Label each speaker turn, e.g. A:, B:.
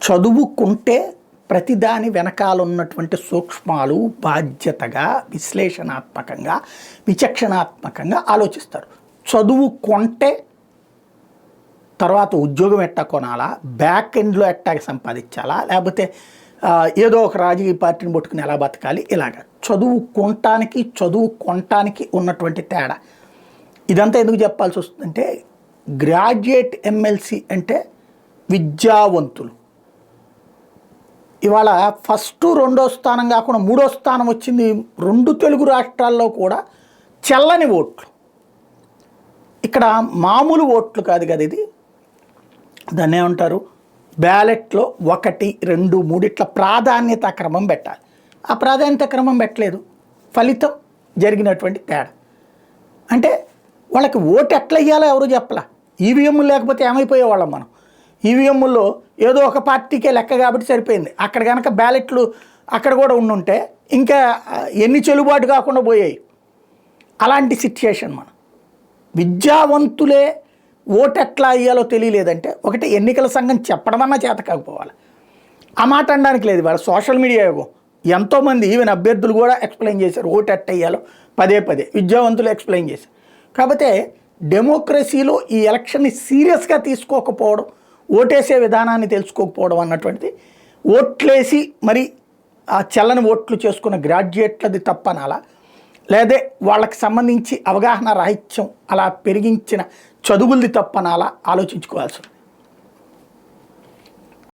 A: చదువుకుంటే ప్రతిదాని వెనకాల ఉన్నటువంటి సూక్ష్మాలు బాధ్యతగా విశ్లేషణాత్మకంగా విచక్షణాత్మకంగా ఆలోచిస్తారు. చదువుకుంటే తర్వాత ఉద్యోగం ఎట్టా కొనాలా, బ్యాక్ ఎండ్లో ఎట్టా సంపాదించాలా, లేకపోతే ఏదో ఒక రాజకీయ పార్టీని పట్టుకుని ఎలా బతకాలి, ఇలాగ చదువుకోవటానికి ఉన్నటువంటి తేడా. ఇదంతా ఎందుకు చెప్పాల్సి వస్తుందంటే గ్రాడ్యుయేట్ ఎమ్మెల్సీ అంటే విద్యావంతులు. ఇవాళ ఫస్ట్ రెండో స్థానం కాకుండా మూడో స్థానం వచ్చింది 2 తెలుగు రాష్ట్రాల్లో కూడా చెల్లని ఓట్లు. ఇక్కడ మామూలు ఓట్లు కాదు కదా, ఇది దాన్ని ఏమంటారు, బ్యాలెట్లో 1, 2, 3 ఇట్లా ప్రాధాన్యత క్రమం పెట్టాలి. ఆ ప్రాధాన్యత క్రమం పెట్టలేదు, ఫలితం జరిగినటువంటి తేడా. అంటే వాళ్ళకి ఓటు ఎట్లా ఇయ్యాలో ఎవరు చెప్పలా. ఈవీఎంలు లేకపోతే ఏమైపోయేవాళ్ళం మనం. ఈవీఎంల్లో ఏదో ఒక పార్టీకే లెక్క కాబట్టి సరిపోయింది. అక్కడ కనుక బ్యాలెట్లు అక్కడ కూడా ఉండుంటే ఇంకా ఎన్ని చెల్లుబాటు కాకుండా పోయాయి. అలాంటి సిచ్యుయేషన్ మనం. విద్యావంతులే ఓటు ఎట్లా అయ్యాలో తెలియలేదంటే ఒకటి ఎన్నికల సంఘం చెప్పడమన్నా చేత కాకపోవాలి. ఆ మాట అనడానికి లేదు. వాళ్ళ సోషల్ మీడియా యుగం. ఎంతోమంది ఈవెన్ అభ్యర్థులు కూడా ఎక్స్ప్లెయిన్ చేశారు ఓటు ఎట్ట అయ్యాలో పదే విద్యావంతులు ఎక్స్ప్లెయిన్ చేశారు. కాకపోతే డెమోక్రసీలో ఈ ఎలక్షన్ని సీరియస్గా తీసుకోకపోవడం, ఓటేసే విధానాన్ని తెలుసుకోకపోవడం అన్నటువంటిది, ఓట్లేసి మరి ఆ చెల్లని ఓట్లు చేసుకున్న గ్రాడ్యుయేట్లది తప్పనాలా, లేదా వాళ్ళకి సంబంధించి అవగాహన రాహిత్యం అలా పెరిగించిన చదువులది తప్పనాలా ఆలోచించుకోవాల్సి ఉంది.